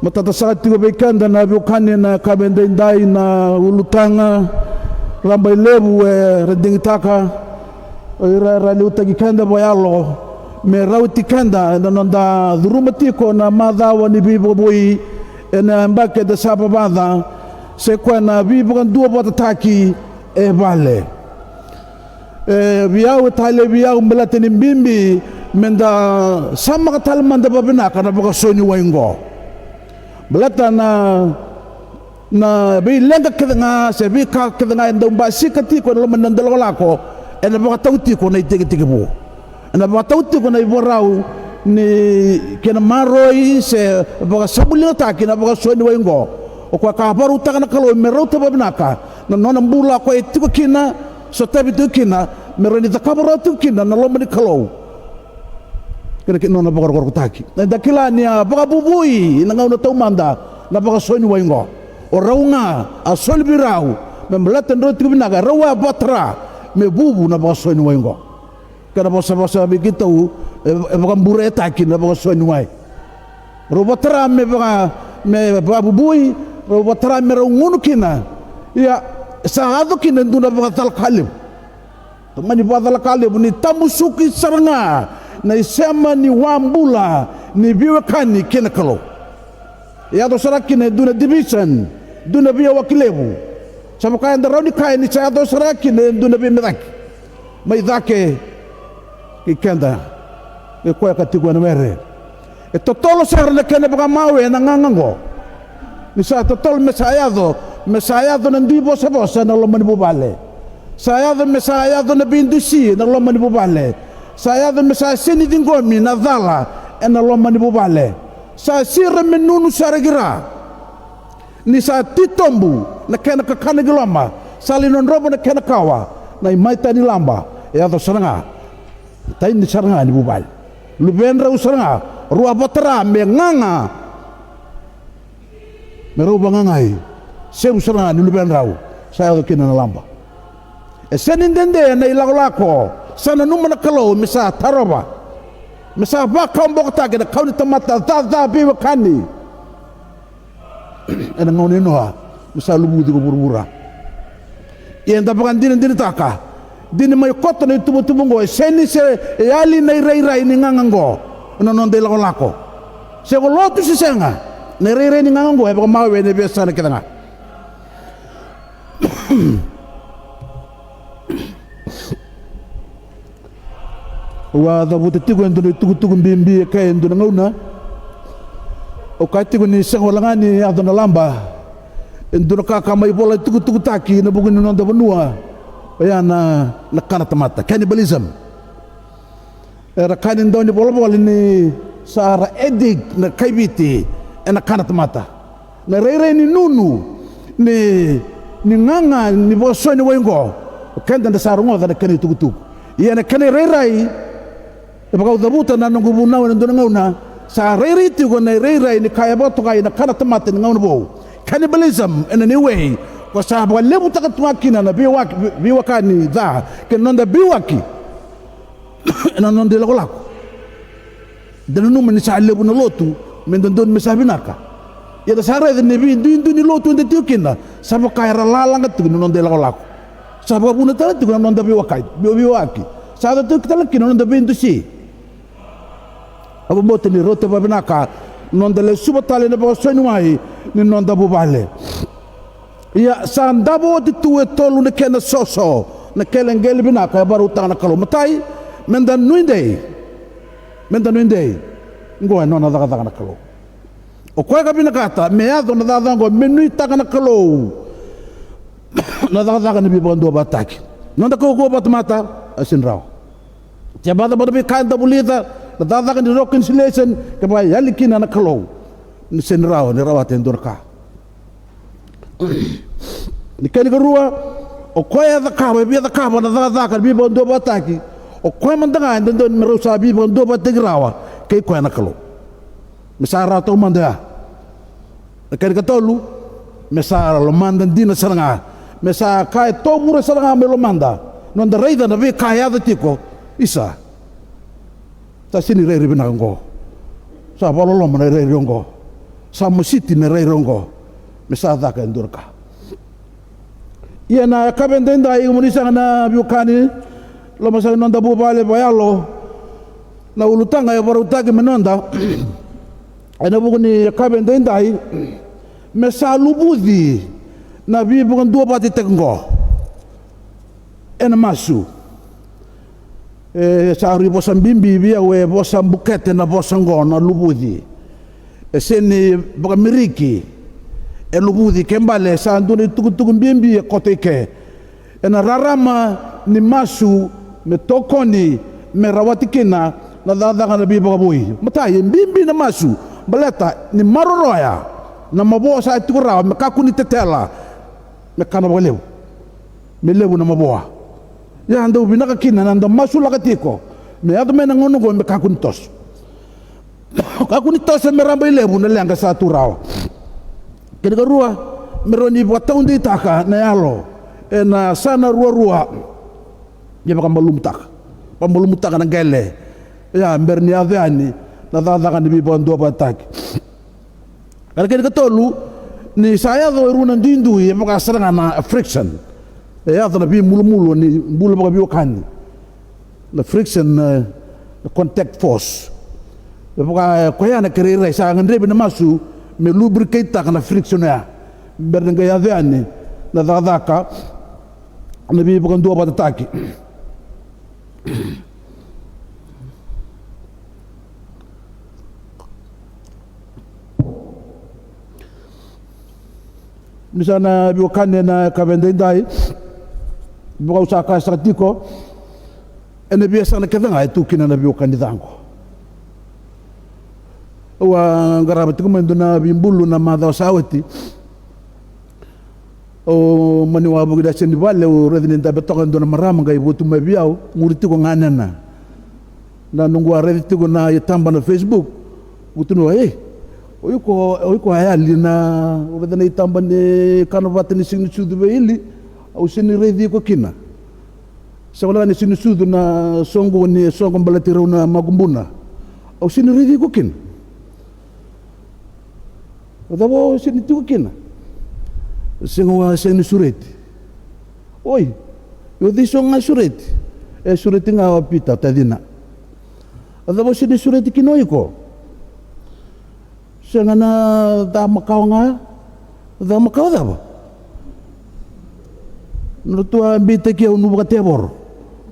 matatasakati ko bekanda na bukani na kabendendai na ulutanga rambai lebu redingitaka rali utagikanda boyalo me rauti kanda na nonda dhurumatiko na madhawa ni bibo boi na mbake da sapa badha se kwa na bibo kan dua botataki vale biau tale biau melateni bimbi menda sama katal manda babina kana baka soni waingo belata na bi lenga kedanga se bi ka kedanga ndom basi kati ko lo mandalo lako ena baka tauti ko na itege bu ena baka tauti ko na iborau ni kena maroi se baka sabulina taki na baka soni waingo o kwa ka baru takana kalo merauta babina ka na nona mbula ko etiko kina so tabi tu kina merani takabara tu kina na lo mani kalo kena kena na bakar taki na dakila ni baka bubui na ngau na tau manda na baka soni waingo o raunga a sol birau me melata ndo tu binaga rawa batra me bubu na baka soni waingo kena basa bigita u baka mbure taki na baka soni wai ro batra me baka bubui ro batra me raungunu kina ya saado kina nduna baka tal kalim mani baka tal kalim ni tamusuki saranga na isema ni wambula ni biwakani kena kalo ya do saraki ne duna division duna biya wakilebu sama kaya ndarau ni kaya ni saya do saraki ne duna biya medaki mai dhake kikenda ke koya katigwa na mere e totolo sara na kena baka mawe na ngangango ni sa totolo mesayado na ndibo sa bosa na lomani bubale mesayado na bindusi na lomani bubale saya dan mesa sini dingomi na dhala ena loma ni bubale sa sira menunu saragira ni sa titombu na kena kakana giloma salinon robo na kena kawa na imaita ni lamba ya to saranga tai ni saranga ni bubale lubenra usaranga rua batara me nganga me roba ngangai se usaranga ni lubenra saya to kena na lamba senin dende na ilako sana numana kalau misa taroba misa ba kaum bokta gena kauni tamata da biwa kani ena ngone noa misa lubu di burbura yenda bagan din taka din may kota na tubo ngo seni se yali na rai ni ngangango non de lako se ko lotu se senga na rai ni ngangango e ba mawe ne biasa na kitanga wa da buta tigo ndo tugu mbimbi kay ndo ngauna o katigo ni sengolanga ni adona lamba ndo ka mai bola tugu taki na bugun no ndo benua ya na kana tamata cannibalism era kan ndo ni bola ni sara edik na kaibiti ena kana tamata na rere ni nunu ni nganga ni boso ni wengo kenda nda sarungo da kani tugu ya na kani rere baka udabuta na ngubuna na ndo ngauna sa rere tigo na rere ni kaya boto kaya na kana tamata ngauna bo cannibalism in a new way ko sa ba lebu takatwa kina na biwakani da kenonda biwaki ena non de lako denu men sa lebu na lotu men don mesabinaka ya da sare de nebi ndu ni lotu de tiukina sa ba kaya lalanga tu non de lako sa ba buna tala tu non da biwaki sa da tu kitala kina non da bindu si abo bote ni rote babinaka non dele subatale na ba soni mai ni non da bubale ya sandabo di tuwe tolu ne kena soso na kelengel binaka baru tana kalo matai menda nuinde ngo no na daga na kalo o kwa ga binaka ta me ado na daga ngo menui taka na kalo na daga ni bibondo bataki non da ko batmata asin raw jabada bodo kanda bulita dada kan di reconciliation kebaya yalikina na kalau ni senrao ni rawat endurka ni kani garua o koya da ka na dada kan bi bondo bataki o koya mandanga ndon merusa bi bondo batigrawa kay koya na kalau misara to manda kani katolu misara lo manda dina saranga misa kay to mura saranga melo manda non da reida na bi kaya da tiko isa ta sini re binango sa balolo mana re ngo Samo City ne reirongo me sa daka endurka ia na kabendenda i munisa na biukani lo masa nonda bu bale bayalo na ulutanga ya barutagi menonda ana buguni kabendenda i me sa lubudi na bi bukan dua pati tengo ena masu sa ri bosan bimbi bia we bosan bukete na bosan go na lubudi seni bukan miriki lubudi kembale sa anduni tugu bimbi kote ke ena rarama ni masu me tokoni me rawati kina na dadanga na biba bui matai bimbi na masu baleta ni maroroya na maboa sa tukura me kakuni tetela me kana baleu me lebu na maboa ya ando binaka kina na ando masu lakatiko me ado me ngono go me kakuni tos me ramba lebu na lenga sa turao kene rua meroni botão de taka na yalo na sana rua ya baka malum taka na gele ya berni aviani na dada kan bi bondo bataki kene tolu ni saya do runa dindu ya baka seranga na friction ya do na bi mulu ni bulu baka bi okani na friction contact force ya baka koya na kere sa ngandre na masu me lubricate taka na friction ya bernga ya veani na dadaka na bi bukan dua batataki misana bi okane na kabendendai buka usaka stratiko ene bi sana kedanga itu kina na bi okane dango wa garabati kumendo na bimbulu na madha sawati o mani wa bugida sendi balle o redinda betoka ndo na marama ngai botu mabiao nguriti ko nganana na nungu areti ko na yatamba na Facebook butuno oyuko hayali na redina itamba ne kanavati ni sinu sudu beili au sini redi ko kina sawala ni sinu sudu na songo mbalatiro na magumbuna au sini redi ko kina Odabo sini tu kina, sengawa seni sureti. Oi, yo diso nga sureti, sureti nga wapita tadina. Odabo sini sureti kinoi ko. Sengana da makau nga, da makau dabo. Nutua ambite kia unubuka tebor.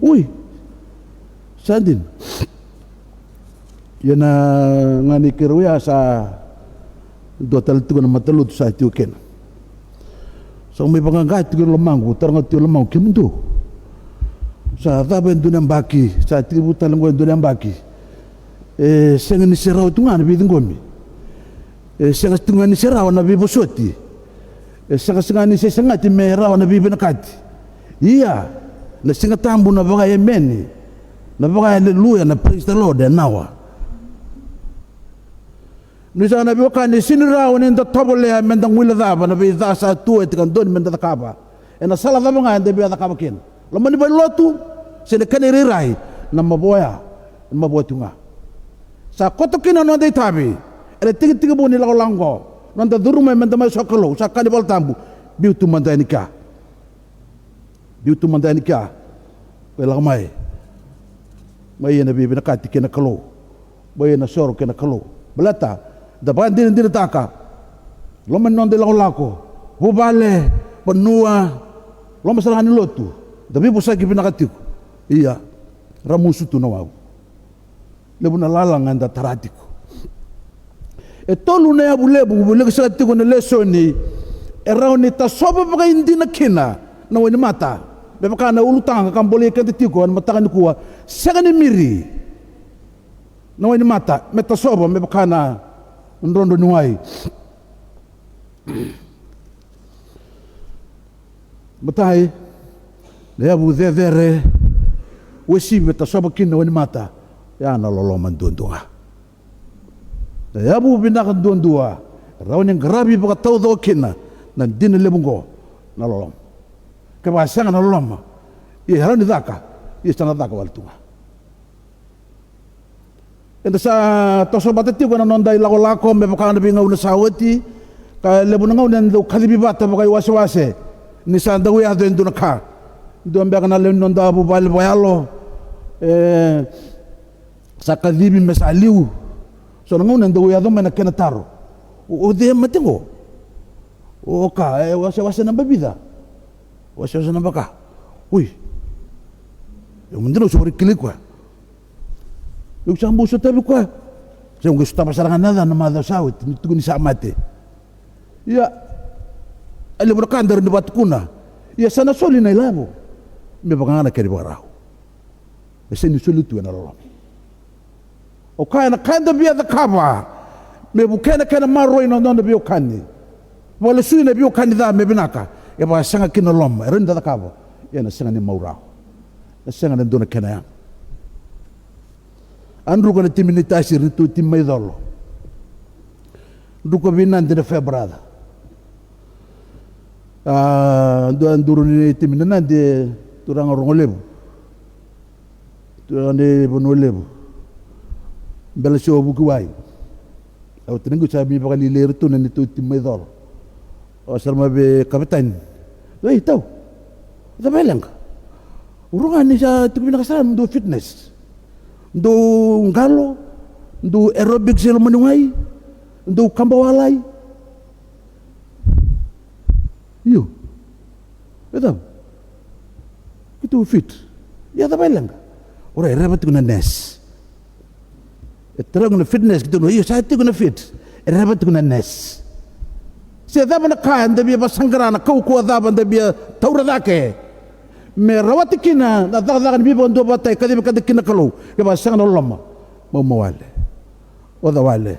Ui, sandin. Yana ngani kiruya sa dua tal tu na matalu tu sa tiu ken so me panganga tu lemangu taranga tu lemangu kemundu sa ta ben dunan baki sa tiu talango dunan baki senga ni serau tu ngana bi ngomi senga tu ngani serau na bi bosoti senga ni senga ti merau na bi benakati iya na senga tambu na baga yemeni na baga haleluya na praise the Lord nawa Nisa na biwa kani sinira wani nda tobole ya mendang wila dhaba na bi dhasa tu eti kan doni menda dhakaba ena sala dhaba nga enda biwa dhakaba kin lama ni bai lotu sini kani rirai na maboya tunga sa koto kina nonda itabi ere tigi bu ni lango nonda duruma menda mai sokalo sa kani bal tambu biu tu manda enika wela mai ena biwa nakati kena kalo mai ena soro kena kalo belata da bandin din taka loman non de lako bubale penua lo masalah ni lotu tapi busa ki pinakatiku iya ramusu tu nawau lebuna lalang anda taratiku tolu na bulebu sa tiku na lesoni erauni ta soba baga indina kina na wani mata bebaka na ulutanga kambole kan tiku an mataka ni kuwa sagani miri na wani mata meta soba bebaka na ndondo nuai matai le abu vere wesi meta soba kina wani mata ya na lolo mandundunga le abu binaka ndundua rauni ngarabi baka tau do kina na dina lebungo na lolo kaba sanga na lolo i harani daka i sana daka waltunga enda sa toso batati ko na nondai lako me pakana binga una sawati ka lebu na ngau ndo khalibi bata bakai wase ni sa ndawi ado ndo na ka ndo mbe kana le nonda bu bal boyalo sa kadibi mesaliu so ngau ndo ado mena kena taro o de matengo o ka wase na bebida wase na baka ui eu mundino sobre kilikwa eu sambu so tabi kwa se ungu sta pasarangan nada na madha sawit tu ni samate ya ale burakan dar debat kuna ya sana soli na ilabo me bagana keri barau ese ni soli tu na lo o kai na kanda bia da kaba me bukena kana maroi no no bio kani wala sui na bio kani da me binaka ya ba sanga kino lom renda da kaba ya na sanga ni maurao na sanga na dona kana ya andru kana timinitasi ritu timai dolo duko binan de febrada do anduru ni timinana de turang rongolebu turane bonolebu bela sho bukuai au tenengu sabi bakali leru tu nani tu timai dolo o sarma be kapitan ei tau da belang urungan ni sa tubina kasan do fitness do ngalo do aerobic sel menungai do kambawalai yo betul itu fit ya tak bilang orang rapat guna nes terang guna fitness gitu yo saya tu guna fit rapat guna nes saya tak mana kan tapi apa sangkaran kau kuat apa tapi tahu radake me rawati kina na dagdagan bibo ndo batay kadi kina kalau ke ba sang no lama mo mawale o da wale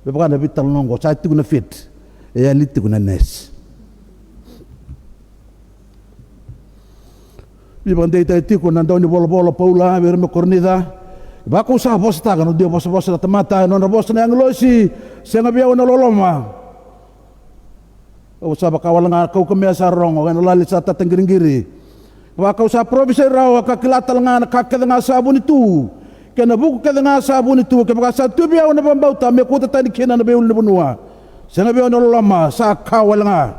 be ba na bital nongo sa tu na fit e ya litu na nes bibo ndai tai ti ko na ndo ni bolo paula ver me cornida ba ko sa bosta ga no dio bosta da tamata no na bosta na nglosi senga biao na loloma o sa ba kawala kau kemesa rongo ga lali sa tatanggiring-giri wakau sa provinsi rawa kakilatal nga kakeda nga sabon itu kena buku keda nga sabon itu ke baka sa tubiaw na bambauta me kuta tani kena na beul na bunua sana beul na lama sa kawal nga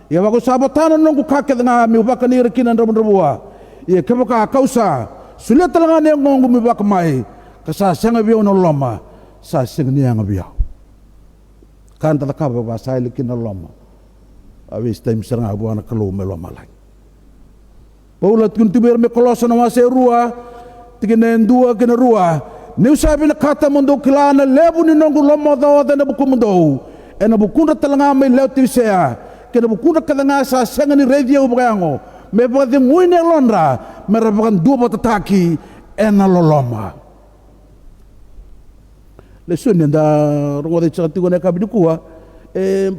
ya wakau sabotanan nung kakeda nga mi baka ni rekina na bunua ya ke baka kausa sulit nga ne ngong mi baka mai kasa sanga beul na lama sa sing niya nga biaw kan ta ka ba sa ilikin na lama awis time serang abu anak kelu me lama lagi paulat kun tiber me koloso na wase rua tigenen dua kena rua new sabi na kata mundo kilana lebu ni nongu lomo dawa na buku mundo ena bukunda talanga me leo tisea kena bukunda kalanga sa senga ni radio bayango me bade nguine lonra me rabakan dua batataki ena loloma lesun nda rongo de chati gona kabi kuwa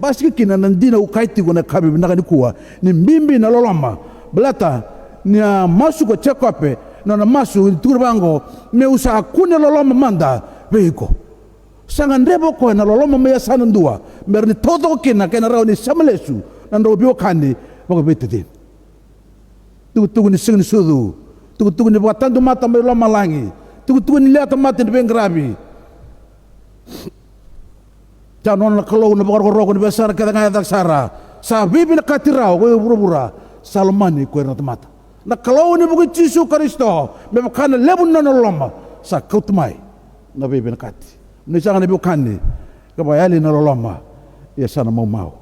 baski kina nandina ukaiti gona kabi na kuwa ni mbimbi na loloma belata nia masu ko chekope na masu turbango me usa kune loloma manda veiko sanga ndebo ko na loloma me sana ndua merni todo kina kena rauni samalesu na ndo bio kani bako betete tu ni sing sudu tu ni buatan mata me loma langi tu ni lihat mata ni bengrabi janon na kalau na bako ni besar kada ngaya daksara sa bibi na katirao ko burubura salmani ko na mata na kalau ni buku Yesus Kristo me kana lebun na loloma sa kautmai na bibi na kati ni sanga ni bukani ka bayali na loloma ya sana mau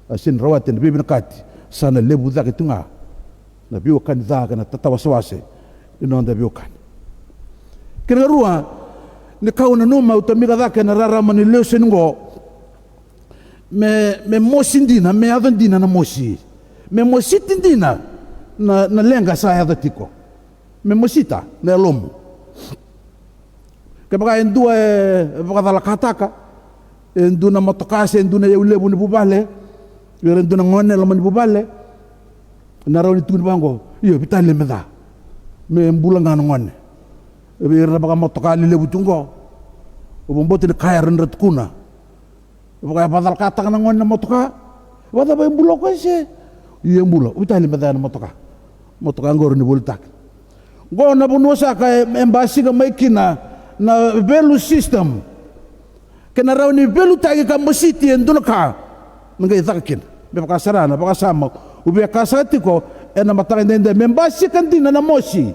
asin rawatin bibi na kati sana lebu zake tunga na biu kan zaka na tatawaswase inonda biu kan kira ruwa ni kau na numa utamiga zake na rarama ni leo sengo me mosindina me avandina na mosi me mositindina na lenga saya datiko me mosita na lomo ke baka endua baka dala kataka enduna motokase enduna yeulebu ni bubale enduna ngone lama ni bubale na rawi tu bango iyo bitale meda me mbulanga ngone e baka motokali lebu tungo obombote ni kaya rendet kuna baka badal kataka na ngone motoka wada ba mbulo ko se iyo mbulo bitale meda na motoka ngor ni bultak go na bunusa ka embasi ka maikina na value system kena raw ni value tagi ka mositi enduna ka ngai takin be pakasarana pakasama ube kasati ko ena mataka ndende membasi kantina na mosi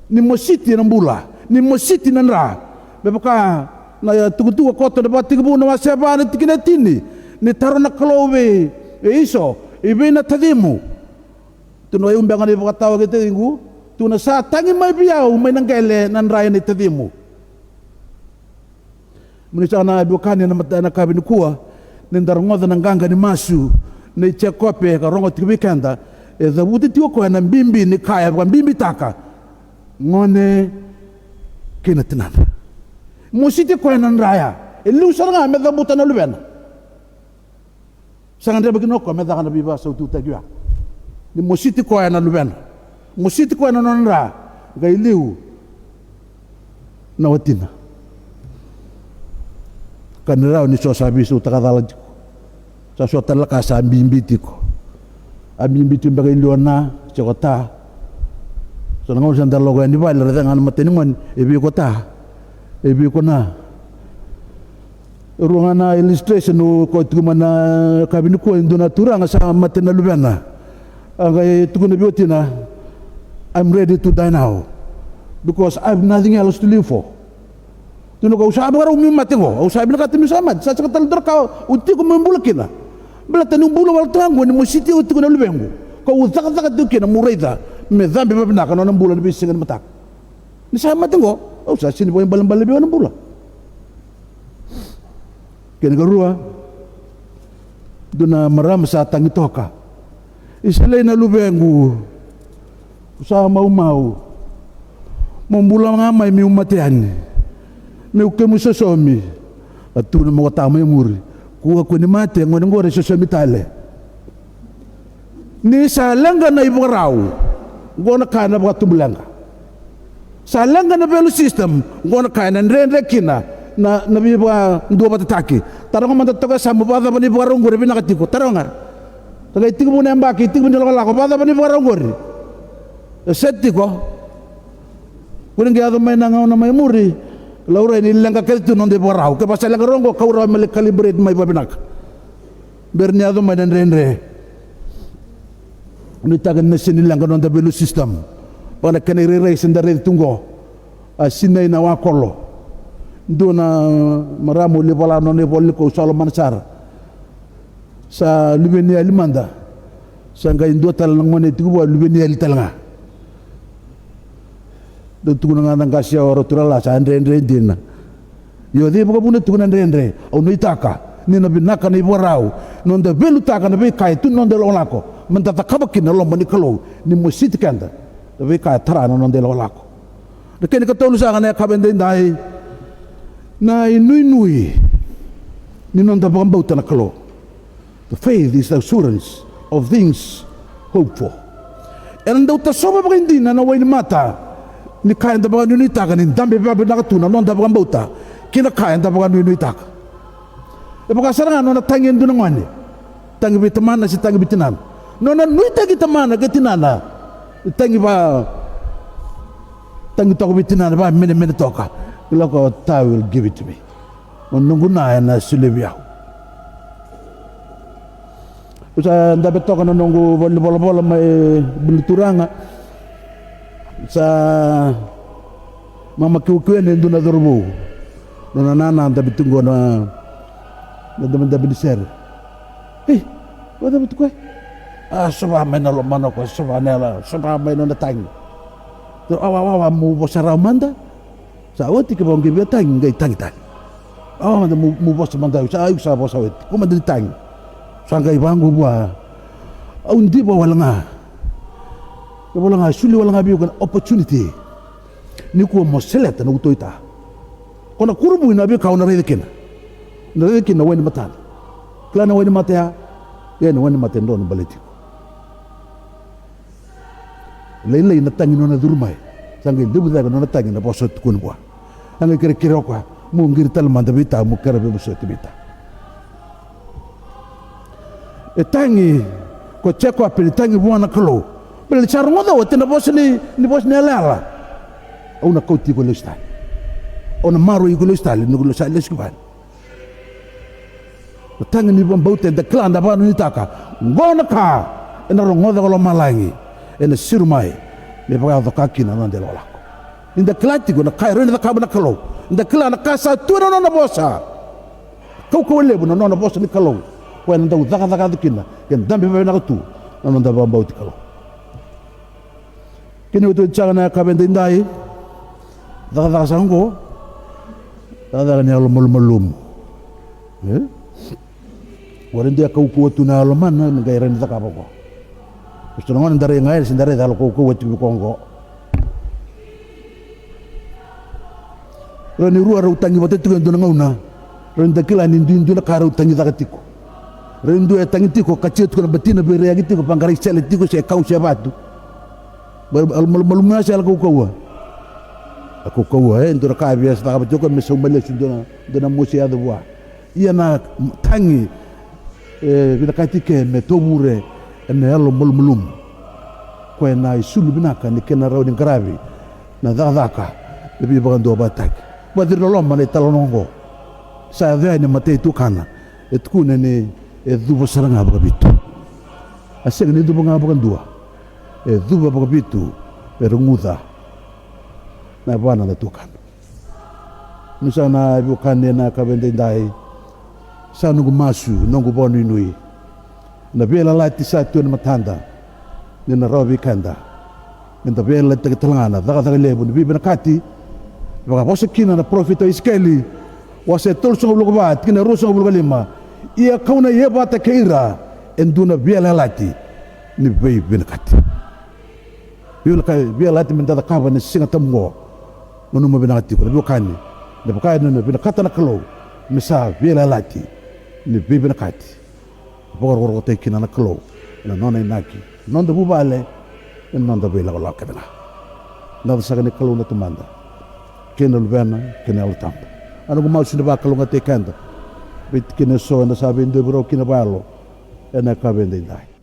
ni mositi na mbula ni mositi na nra be paka na tukutuka kota na bati kubu na maseba na tikinatini ni taro na kalowe iso ibe na tadimu tuno yung bangan ni pakatawa kita ingu tuna sa tangi may biyaw may nanggele nan raya ni tadimu munisa na ibukani na kabinukua nindarongoda ng ganga ni masu ni chekope ka rongo tikibikanda e zabuti tiyo ko na mbimbi ni kaya kwa mbimbi taka ngone kinatinana musiti ko na raya ilusar nga me zabuta na lubena sangande bagino ko me da kana biba sa ututa gya ni musiti ko na lubena musiti ko na nonra ga iliu na watina kanira ni so sabi su takadala sa so talaka sa mbimbi ko ambimbiti bagay liona chokota so ngol sandar logo ni bal redangan mateningon ebi kota ebi kona ruangana illustration ko tumana kabinu ko induna turanga sa matena lubena agay tukuna biotina I'm ready to die now because I have nothing else to live for tuno ko sabi nga umi matingo o sabi na katimi samad sa katal ka unti ko membulakina belata nung bulu wal tango ni musiti uti ko na lubengo ko utaka duki na murida me dhambi babna ka no nang bulan bisingan matak ni sama tingo o sa sini boy balang-balang biwan ng bula kaya garua doon na marami sa atang ito ka isalay na lubengo sa mau-mau mambula nga may umatian may ukemusosomi at tunan mga tama yung muri kuha ko ni mati ang wanang gore sa samitale ni salanga na ibang raw gona ka na mga tumulanga salanga na value system gona ka na nrenrekina na biba dua matataki tarong matatoka sa mabada pa ni ibang raw gore binakatiko tarong nga tagay tingin mo na yung baki tingin mo na lang ako bada pa ni ibang raw gore seti ko kuning gaya may nangaw na may muri laura ini lang kakalitu non de borau ke pasal lang rongo kaura mele calibrate may babinak berniado may nrenre ni tagan na sinilang kanon da value system para kanire race ndare tunggo asinay na wakolo do na maramo libala non e bolli ko Solomon Sar sa lubeni alimanda sa ngay ndotal ng mone tigubo lubeni alital nga do tuguna nga nangkasya oro turala sa andre din yo di buka buna tuguna andre au no itaka ni na binaka ni borau non da belu taka na be kai tu non de lolako mentata kabakin lo mani kalo ni musiti kanda da be kai tara non de lolako de ken ka tolu sa nga kabende dai na inui ni non da bambauta na kalo the faith is the assurance of things hoped for and do ta soba ba hindi na naway ni mata ni kain da bagan nuni taka ni dambe babe nakatuna non da bagan bauta kina kain da bagan nuni taka e baka saranga non tangin do ngani tangi bitamana si tangi bitinan non nui tagi tamana getinana tangi ba tangi to bitinan ba mene toka loko ta will give it to me on nunguna na silibia usa ndabe toka no nungu bola may buluturanga sa mama kiwikuan yung doon na durbo doon na nana ang tabitunggo na dabi ni sir wala ba ito ko sabamay na lumano ko sabamay na natang so awawa mubo sa ramanda sa awat ikabang gibya tang gay tangitan manda mubo sa manda sa ayok sa boss awit kumadali tang sa gay bang buwa hindi ba wala nga wala nga suli wala nga biyo kan opportunity ni ko mo select na utoita kona kurubu na biyo kauna redekin na wani matan kla na wani mataya yan wani matan doon baliti laylay na tangin na durmay sangay dubu da na tangin na posot kun bua ang kire ko mo ngir talman da bita mo karabe mo sot bita tangi ko cheko apel tangi buana klo beli cara ngoda wati na bos ni ala au na kau tiko lestai ona maro i kulo stali no kulo sa les kuban tanga ni bambau te klan da ba ni taka ngona ka ena rongoda ko malangi ena sirmai me ba da kakina na de lola inda klati ko na kai rena da kabana kalo inda klana kasa tu no na bosa kau lebu no na bosa ni kalo ko ena da daga dikina ken dambe ba na tu no da bambau ti kalo kini utu chana ka bende ndai daga sango daga ni alo malum warin dia kau kuat tuna alo mana negara ni tak apa ko gusto naman dari ngai sindare dalo kau kuat tu Kongo rani ruwa utangi bote tu ndo ngauna rani dakila ni ndu na kara utangi zakatiko rani ndu etangi tiko kachet ko batina be reagi tiko pangari sele tiko se kau se batu malumna sel kau aku ndo ka bias ta ba joko me so mele ndo na mosi adu wa ia na tangi bina katike me tomure ene alo mulum ko na isulu binaka ni kena raw ni gravi na dadaka lebi bagando batak wadir lo mane talonongo sa vene mate tu kana etkune ni dubo saranga babitu aseng ni dubo nga bagandua dubo babitu perunguda na bwana na tukan nusana bukane na kabende ndai sa nungu masu nungu bonu inui na bela lati sa tu na matanda ni na robi kanda na bela lati talangana daga lebu ni bibina kati baka bosa kina na profito iskeli wase tolso ngulu bat kina ruso ngulu lima ia kauna ye bata keira enduna bela lati ni bibina kati bela lati menda kaba ni singa tamgo nunu mo bina kati ko bukani de bukani no bina kata na kalo misa bela lati ni bibi na kati bogor te kina na klo na nona inaki non da bubale non da bela la kadana na sa ni klo na tumanda kena lubana kena ultam anu ko mau ba klo ngate kanda bit kina so na sabi ndo bro kina balo ena ka bende dai